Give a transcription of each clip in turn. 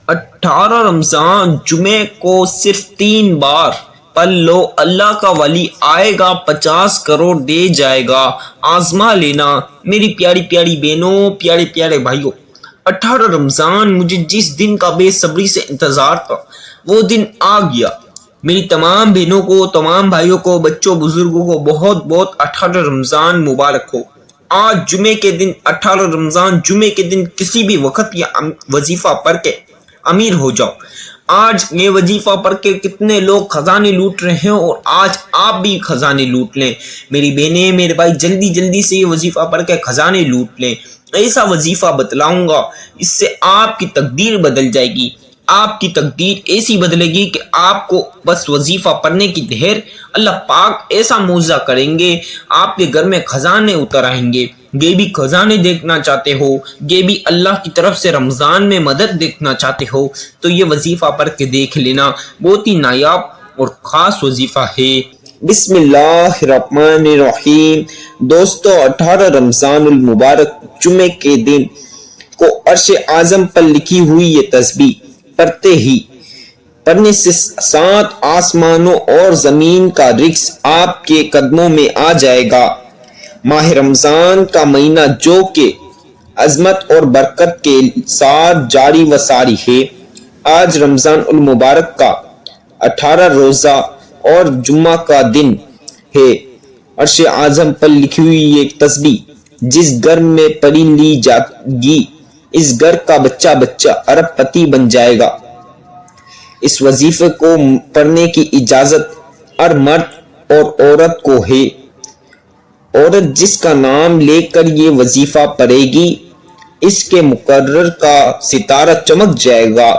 18 رمضان جمعے کو صرف 3 بار پڑھ لو، اللہ کا ولی آئے گا 50 کروڑ دے جائے گا، آزما لینا۔ میری پیاری پیاری بہنوں، پیارے پیارے بھائیوں، 18 رمضان مجھے جس دن کا بے صبری سے انتظار تھا وہ دن آ گیا۔ میری تمام بہنوں کو، تمام بھائیوں کو، بچوں بزرگوں کو بہت بہت 18 رمضان مبارک ہو۔ آج جمعے کے دن، 18 رمضان جمعے کے دن کسی بھی وقت یہ وظیفہ پڑھ کے امیر ہو جاؤ۔ آج یہ وظیفہ پڑھ کے کتنے لوگ خزانے لوٹ رہے ہیں، اور آج آپ بھی خزانے لوٹ لیں۔ میری بہنیں، میرے بھائی، جلدی جلدی سے یہ وظیفہ پڑھ کے خزانے لوٹ لیں۔ ایسا وظیفہ بتلاؤں گا، اس سے آپ کی تقدیر بدل جائے گی۔ آپ کی تقدیر ایسی بدلے گی کہ آپ کو بس وظیفہ پڑھنے کی دیر اللہ پاک ایسا معجزہ کریں گے، آپ کے گھر میں خزانے اتر آئیں گے۔ یہ بھی خزانے دیکھنا چاہتے ہو، یہ بھی اللہ کی طرف سے رمضان میں مدد دیکھنا چاہتے ہو، تو یہ وظیفہ پڑھ کے دیکھ لینا، بہت ہی نایاب اور خاص وظیفہ ہے۔ بسم اللہ الرحمن الرحیم۔ دوستو، 18 رمضان المبارک جمعے کے دن کو عرش اعظم پر لکھی ہوئی یہ تسبیح پڑھنے سے 7 آسمانوں اور زمین کا رزق آپ کے قدموں میں آ جائے گا۔ ماہ رمضان کا مہینہ جو کہ عظمت اور برکت کے ساتھ جاری و ساری ہے، آج رمضان المبارک کا 18 روزہ اور جمعہ کا دن ہے۔ عرش اعظم پر لکھی ہوئی یہ تسبیح جس گھر میں پڑھی لی جائے گی، اس گھر کا بچہ ارب پتی بن جائے گا۔ اس وظیفے کو پڑھنے کی اجازت ہر مرد اور عورت کو ہے۔ عورت جس کا نام لے کر یہ وظیفہ پڑھے گی، اس کے مقرر کا ستارہ چمک جائے گا،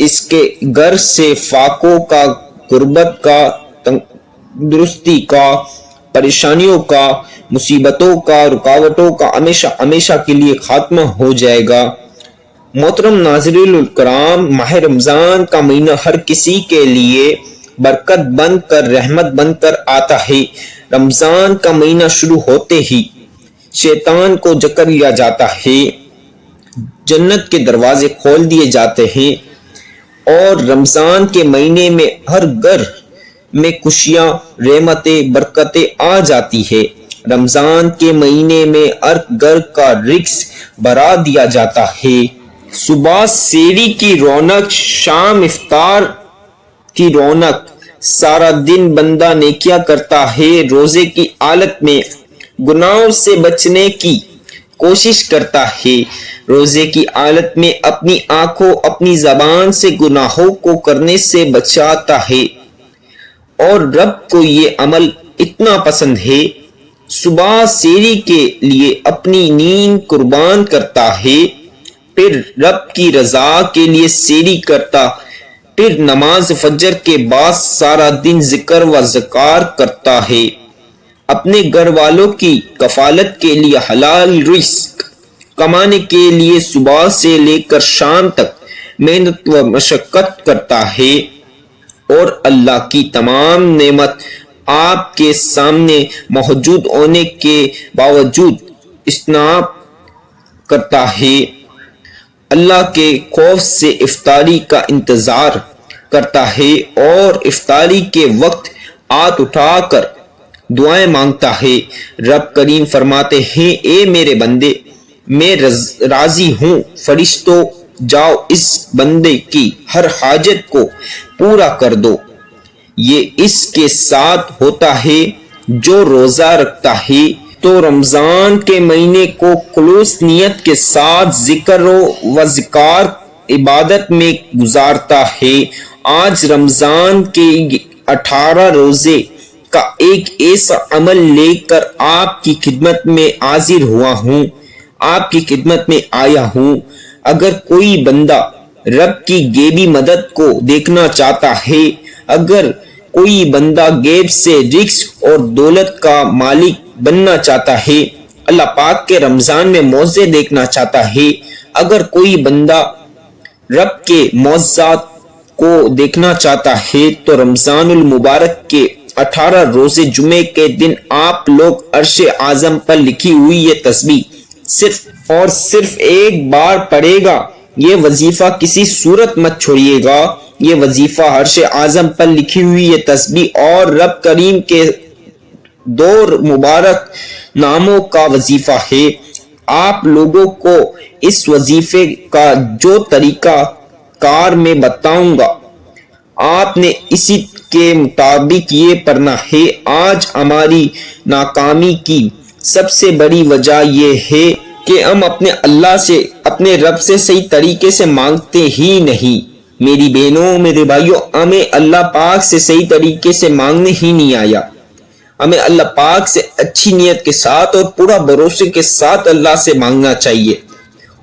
اس کے گھر سے فاقوں کا، غربت کا، تندرستی کا، پریشانیوں کا، مصیبتوں کا، رکاوٹوں کا ہمیشہ ہمیشہ کے لیے خاتمہ ہو جائے گا۔ محترم ناظرین الکرام، ماہ رمضان کا مہینہ ہر کسی کے لیے برکت بن کر، رحمت بن کر آتا ہے۔ رمضان کا مہینہ شروع ہوتے ہی شیطان کو جکڑ لیا جاتا ہے، جنت کے دروازے کھول دیے جاتے ہیں، اور رمضان کے مہینے میں ہر گھر میں خوشیاں، رحمتیں، برکتیں آ جاتی ہے۔ رمضان کے مہینے میں ہر گھر کا رزق بڑھا دیا جاتا ہے۔ صبح سحری کی رونق، شام افطار کی رونق، سارا دن بندہ نیکیاں کرتا ہے، روزے کی حالت میں گناہوں سے بچنے کی کوشش کرتا ہے، روزے کی حالت میں اپنی آنکھوں، اپنی زبان سے گناہوں کو کرنے سے بچاتا ہے، اور رب کو یہ عمل اتنا پسند ہے، صبح سحری کے لیے اپنی نیند قربان کرتا ہے، پھر رب کی رضا کے لیے سحری کرتا، پھر نماز فجر کے بعد سارا دن ذکر و اذکار کرتا ہے، اپنے گھر والوں کی کفالت کے لیے حلال رزق کمانے کے لیے صبح سے لے کر شام تک محنت و مشقت کرتا ہے، اور اللہ کی تمام نعمت آپ کے سامنے موجود ہونے کے باوجود اجتناب کرتا ہے، اللہ کے خوف سے افطاری کا انتظار کرتا ہے، اور افطاری کے وقت ہاتھ اٹھا کر دعائیں مانگتا ہے۔ رب کریم فرماتے ہیں، اے میرے بندے، میں راضی ہوں، فرشتوں جاؤ اس بندے کی ہر حاجت کو پورا کر دو۔ یہ اس کے ساتھ ہوتا ہے جو روزہ رکھتا ہے، تو رمضان کے مہینے کو خلوص نیت کے ساتھ ذکر و اذکار عبادت میں گزارتا ہے۔ آج رمضان کے 18 روزے کا ایک ایسا عمل لے کر آپ کی خدمت میں حاضر ہوا ہوں، آپ کی خدمت میں آیا ہوں۔ اگر کوئی بندہ رب کی غیبی مدد کو دیکھنا چاہتا ہے، اگر کوئی بندہ غیب سے رزق اور دولت کا مالک بننا چاہتا ہے، اللہ پاک کے رمضان میں معجزے دیکھنا چاہتا ہے، اگر کوئی بندہ رب کے معجزات کو دیکھنا چاہتا ہے، تو رمضان المبارک کے 18 روزے جمعے کے دن آپ لوگ عرش اعظم پر لکھی ہوئی یہ تسبیح صرف اور صرف ایک بار پڑھے گا، یہ وظیفہ کسی صورت مت چھوڑیے گا۔ یہ وظیفہ عرش اعظم پر لکھی ہوئی یہ تسبیح اور رب کریم کے دو مبارک ناموں کا وظیفہ ہے۔ آپ لوگوں کو اس وظیفے کا جو طریقہ کار میں بتاؤں گا، آپ نے اسی کے مطابق یہ پڑھنا ہے۔ آج ہماری ناکامی کی سب سے بڑی وجہ یہ ہے کہ ہم اپنے اللہ سے، اپنے رب سے صحیح طریقے سے مانگتے ہی نہیں۔ میری بہنوں، میرے بھائیوں، ہمیں اللہ پاک سے صحیح طریقے سے مانگنے ہی نہیں آیا۔ ہمیں اللہ پاک سے اچھی نیت کے ساتھ اور پورا بھروسے کے ساتھ اللہ سے مانگنا چاہیے،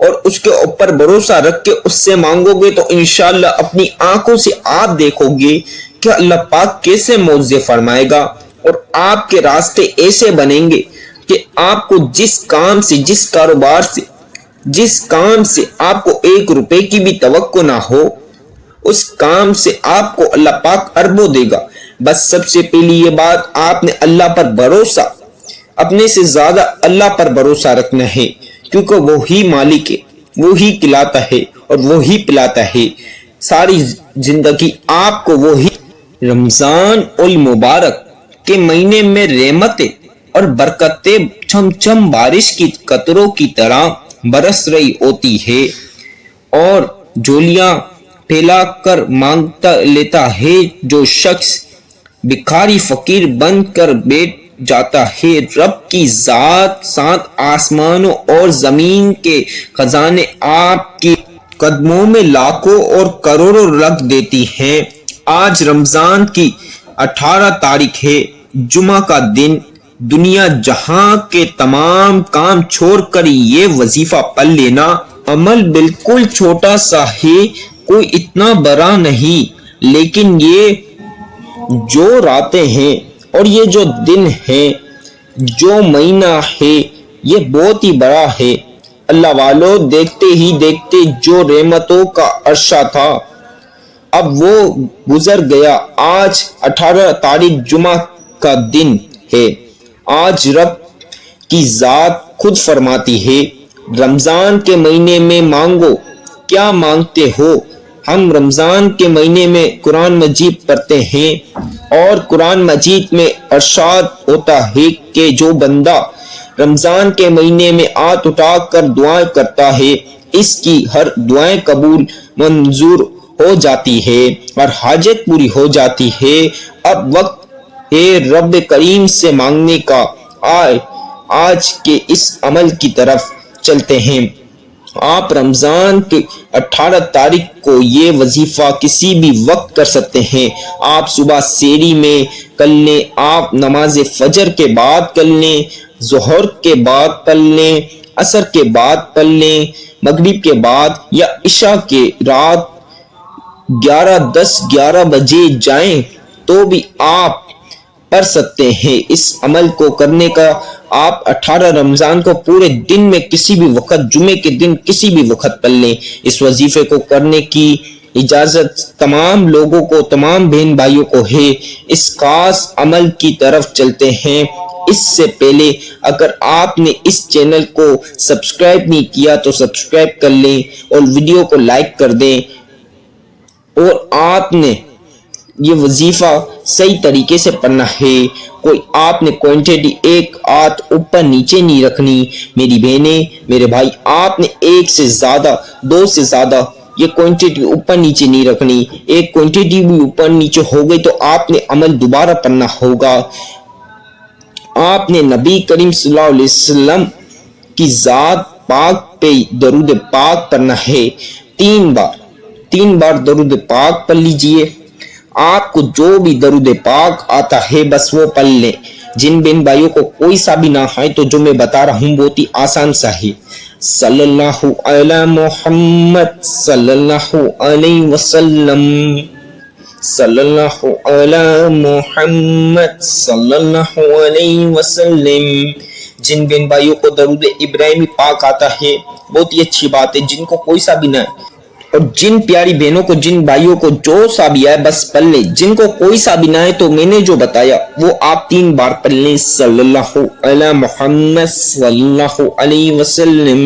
اور اس کے اوپر بھروسہ رکھ کے اس سے مانگو گے تو انشاءاللہ اپنی آنکھوں سے آپ دیکھو گے کہ اللہ پاک کیسے معجزے فرمائے گا، اور آپ کے راستے ایسے بنیں گے کہ آپ کو جس کام سے، جس کاروبار سے، جس کام سے آپ کو 1 روپے کی بھی توقع نہ ہو، اس کام سے آپ کو اللہ پاک اربوں دے گا۔ بس سب سے پہلی یہ بات، آپ نے اللہ پر بھروسہ، اپنے سے زیادہ اللہ پر بھروسہ رکھنا ہے، کیونکہ وہی مالک ہے، وہی کھلاتا ہے اور وہی پلاتا ہے۔ ساری زندگی آپ کو وہی۔ رمضان المبارک کے مہینے میں رحمتیں اور برکتیں چھم چھم بارش کی قطروں کی طرح برس رہی ہوتی ہے، اور جھولیاں پھیلا کر مانگتا لیتا ہے۔ جو شخص بھکاری فقیر بن کر بیٹھ جاتا ہے، رب کی ذات سات آسمانوں اور زمین کے خزانے آپ کی قدموں میں لاکھوں اور کروڑوں رکھ دیتی ہیں۔ آج رمضان کی 18 تاریخ ہے، جمعہ کا دن۔ دنیا جہاں کے تمام کام چھوڑ کر یہ وظیفہ پڑھ لینا۔ عمل بالکل چھوٹا سا ہے، کوئی اتنا بڑا نہیں، لیکن یہ جو راتیں ہیں اور یہ جو دن ہیں، جو مہینہ ہے، یہ بہت ہی بڑا ہے۔ اللہ والوں، دیکھتے ہی دیکھتے جو رحمتوں کا عرصہ تھا اب وہ گزر گیا۔ آج 18 تاریخ جمعہ کا دن ہے۔ آج رب کی ذات خود فرماتی ہے، رمضان کے مہینے میں مانگو۔ کیا مانگتے ہو؟ ہم رمضان کے مہینے میں قرآن مجید پڑھتے ہیں، اور قرآن مجید میں ارشاد ہوتا ہے کہ جو بندہ رمضان کے مہینے میں ہاتھ اٹھا کر دعائیں کرتا ہے، اس کی ہر دعائیں قبول منظور ہو جاتی ہے اور حاجت پوری ہو جاتی ہے۔ اب وقت ہے رب کریم سے مانگنے کا۔ آج کے اس عمل کی طرف چلتے ہیں۔ آپ رمضان کے 18 تاریخ کو یہ وظیفہ کسی بھی وقت کر سکتے ہیں۔ آپ صبح سحری میں کر لیں، آپ نماز فجر کے بعد کر لیں، ظہر کے بعد پڑھ لیں، عصر کے بعد پڑھ لیں، مغرب کے بعد، یا عشاء کے رات 11، 10، 11 بجے جائیں تو بھی آپ پڑھ سکتے ہیں۔ اس عمل کو کرنے کا آپ 18 رمضان کو پورے دن میں کسی بھی وقت، جمعے کے دن کسی بھی وقت پڑھ لیں۔ اس وظیفے کو کرنے کی اجازت تمام لوگوں کو، تمام بہن بھائیوں کو ہے۔ اس خاص عمل کی طرف چلتے ہیں۔ اس سے پہلے اگر آپ نے اس چینل کو سبسکرائب نہیں کیا تو سبسکرائب کر لیں اور ویڈیو کو لائک کر دیں، اور آپ نے یہ وظیفہ صحیح طریقے سے پڑھنا ہے۔ کوئی آپ نے کوانٹٹی ایک ہاتھ اوپر نیچے نہیں رکھنی۔ میری بہنیں، میرے بھائی، آپ نے ایک سے زیادہ، 2 سے زیادہ یہ کوانٹٹی اوپر نیچے نہیں رکھنی۔ ایک کوانٹٹی بھی اوپر نیچے ہو گئی تو آپ نے عمل دوبارہ پڑھنا ہوگا۔ آپ نے نبی کریم صلی اللہ علیہ وسلم کی ذات پاک پہ درود پاک پڑھنا ہے 3 بار درود پاک پڑھ لیجئے۔ آپ کو جو بھی درود پاک آتا ہے بس وہ پڑھ لیں۔ جن بہن بھائیوں کو کوئی سا بھی نہ آئے تو جو میں بتا رہا ہوں بہت ہی آسان سا ہے۔ صلی اللہ علی محمد صلی اللہ علیہ وسلم، صلی اللہ علی محمد صلی اللہ علیہ وسلم۔ جن بہن بھائیوں کو درود ابراہیمی پاک آتا ہے بہت ہی اچھی بات ہے، جن کو کوئی سا بھی نہ ہے، اور جن پیاری بہنوں کو، جن بھائیوں کو جو سا بھی آئے بس پڑھ لیں۔ جن کو کوئی سا بھی نہ ہے تو میں نے جو بتایا وہ آپ 3 بار پڑھ لیں، صلی اللہ علی محمد صلی اللہ علیہ وسلم۔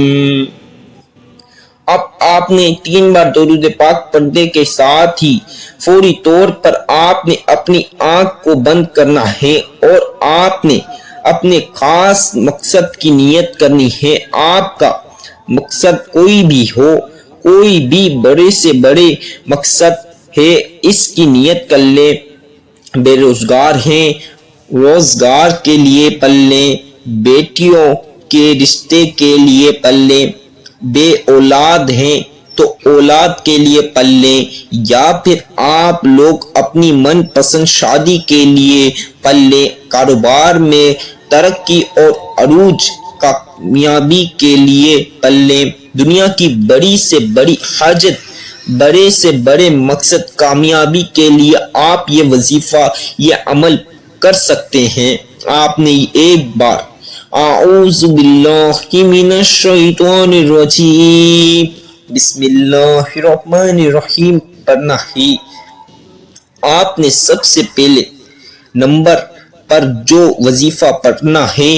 اب آپ نے 3 بار درود پاک پڑھنے کے ساتھ ہی فوری طور پر آپ نے اپنی آنکھ کو بند کرنا ہے اور آپ نے اپنے خاص مقصد کی نیت کرنی ہے۔ آپ کا مقصد کوئی بھی ہو، کوئی بھی بڑے سے بڑے مقصد ہے، اس کی نیت کر لیں۔ بے روزگار ہیں، روزگار کے لیے پڑھ لیں، بیٹیوں کے رشتے کے لیے پڑھ لیں، بے اولاد ہیں تو اولاد کے لیے پڑھ لیں، یا پھر آپ لوگ اپنی من پسند شادی کے لیے پڑھ لیں، کاروبار میں ترقی اور عروج کامیابی کے لیے پڑھ لیں، دنیا کی بڑی سے بڑی حاجت، بڑے سے بڑے مقصد کامیابی کے لیے آپ یہ وظیفہ، یہ عمل کر سکتے ہیں۔ آپ نے ایک بار اعوذ باللہ من الشیطان الرجیم بسم اللہ الرحمن الرحیم پڑھنا ہے۔ آپ نے سب سے پہلے نمبر پر جو وظیفہ پڑھنا ہے،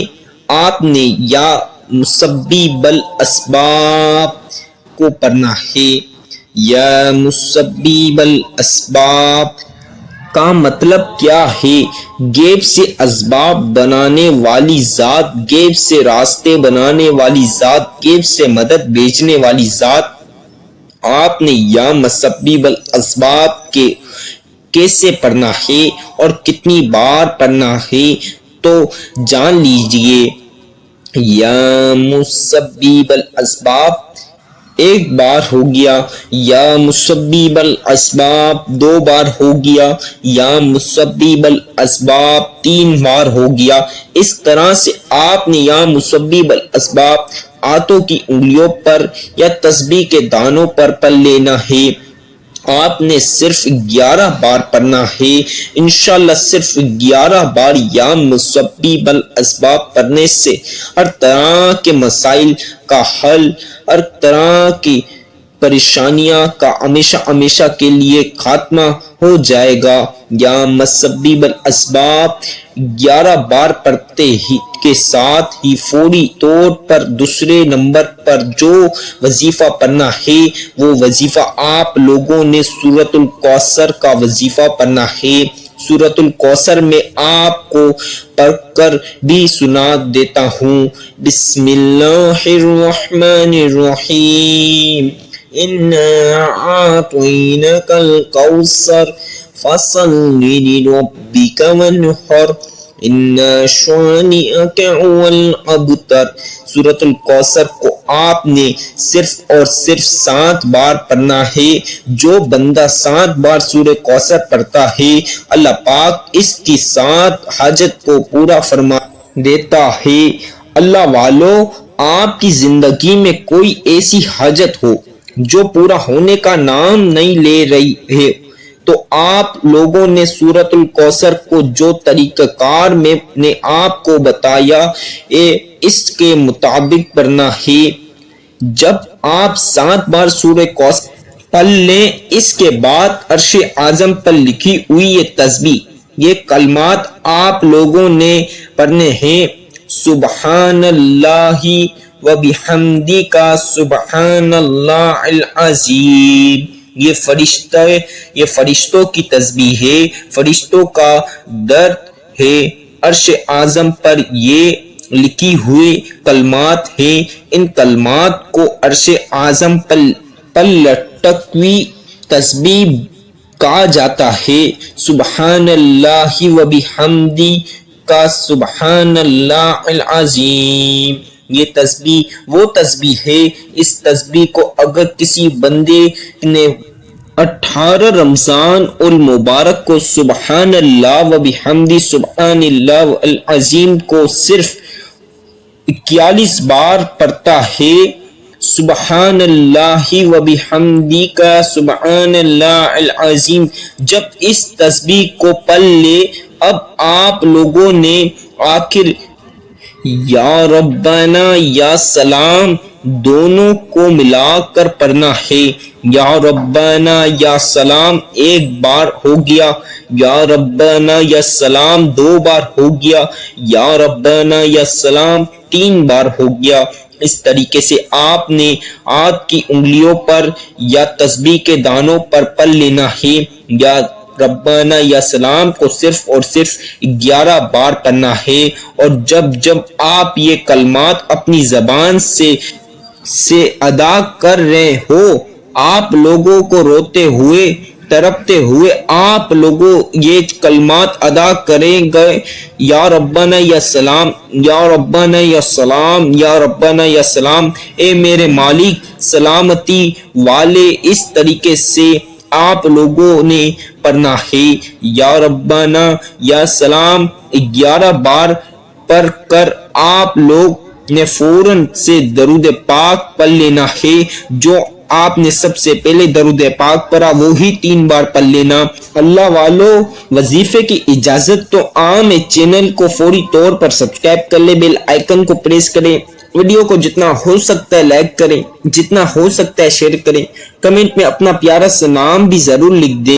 آپ نے یا مسبب الاسباب کو پڑھنا ہے۔ یا مسبب الاسباب کا مطلب کیا ہے؟ غیب سے اسباب بنانے والی ذات، غیب سے راستے بنانے والی ذات، غیب سے مدد بھیجنے والی ذات۔ آپ نے یا مسبب الاسباب کے کیسے پڑھنا ہے اور کتنی بار پڑھنا ہے تو جان لیجئے۔ یا مسبب الاسباب ایک بار ہو گیا، یا مسبب الاسباب 2 بار ہو گیا، یا مسبب الاسباب 3 بار ہو گیا۔ اس طرح سے آپ نے یا مسبب الاسباب ہاتھوں کی انگلیوں پر یا تسبیح کے دانوں پر پڑھ لینا ہے۔ آپ نے صرف 11 بار پڑھنا ہے۔ انشاءاللہ صرف 11 بار یا مسبب الاسباب پڑھنے سے ہر طرح کے مسائل کا حل، ہر طرح کی پریشانیاں کا ہمیشہ ہمیشہ کے لیے خاتمہ ہو جائے گا۔ یا مسبب الاسباب 11 بار پڑھتے ہی کے ساتھ ہی فوری طور پر دوسرے نمبر پر جو وظیفہ پڑھنا ہے، وہ وظیفہ آپ لوگوں نے سورۃ الکوثر کا وظیفہ پڑھنا ہے۔ سورۃ الکوثر میں آپ کو پڑھ کر بھی سنا دیتا ہوں۔ بسم اللہ الرحمن الرحیم انا اعطیناک الکوثر فصل لربک وانحر ان شانئک هو الابتر۔ سورۃ الکوثر کو آپ نے صرف اور صرف 7 بار پڑھنا ہے۔ جو بندہ 7 بار سورہ کوثر پڑھتا ہے، اللہ پاک اس کی 7 حاجت کو پورا فرما دیتا ہے۔ اللہ والو، آپ کی زندگی میں کوئی ایسی حاجت ہو جو پورا ہونے کا نام نہیں لے رہی ہے، تو آپ لوگوں نے سورۃ الکوثر کو جو طریقہ کار میں نے آپ کو بتایا اس کے مطابق پڑھنا ہے۔ جب آپ 7 بار سورہ کوثر پڑھ لیں، اس کے بعد عرش اعظم پر لکھی ہوئی یہ تسبیح، یہ کلمات آپ لوگوں نے پڑھنے ہیں۔ سبحان اللہ و بحمدہ سبحان اللہ العظیم۔ یہ فرشتوں کی تسبیح ہے، فرشتوں کا درد ہے۔ عرش اعظم پر یہ لکھی ہوئی کلمات ہیں۔ ان کلمات کو عرش اعظم پر لٹکی تسبیح کہا جاتا ہے۔ سبحان اللہ و بحمدہ کا سبحان اللہ العظیم۔ یہ تسبیح وہ تسبیح ہے، اس تسبیح کو اگر کسی بندے نے 18 رمضان المبارک کو سبحان اللہ و بحمدہ سبحان اللہ العظیم کو صرف 41 بار پڑھتا ہے، سبحان اللہ و بحمدہ کا سبحان اللہ العظیم، جب اس تسبیح کو پڑھ لے، اب آپ لوگوں نے آخر یا ربنا یا سلام دونوں کو ملا کر پڑھنا ہے۔ یا ربنا یا سلام 1 بار ہو گیا، یا ربنا یا سلام 2 بار ہو گیا، یا ربنا یا سلام 3 بار ہو گیا۔ اس طریقے سے آپ نے ہاتھ کی انگلیوں پر یا تسبیح کے دانوں پر پڑھ لینا ہے، یا ربنا یا سلام کو صرف اور صرف 11 بار پڑھنا ہے، اور جب آپ یہ کلمات اپنی زبان سے ادا کر رہے ہو، آپ لوگوں کو روتے ہوئے تڑپتے ہوئے آپ لوگوں یہ کلمات ادا کریں گے، یا ربنا یا سلام، یا ربنا یا سلام، یا ربنا یا سلام، اے میرے مالک سلامتی والے۔ اس طریقے سے آپ لوگوں نے پڑھنا ہے، یا ربنا یا سلام 11 بار پڑھ کر آپ لوگ نے فوراً سے درود پاک پڑھ لینا ہے۔ جو آپ نے سب سے پہلے درود پاک پڑھا وہی 3 بار پڑھ لینا۔ اللہ والو، وظیفے کی اجازت تو عام چینل کو فوری طور پر سبسکرائب کر لے، بیل آئیکن کو پریس کریں، ویڈیو کو جتنا ہو سکتا ہے لائک کریں، جتنا ہو سکتا ہے شیئر کریں، کمنٹ میں اپنا پیارا سا نام بھی ضرور لکھ دیں۔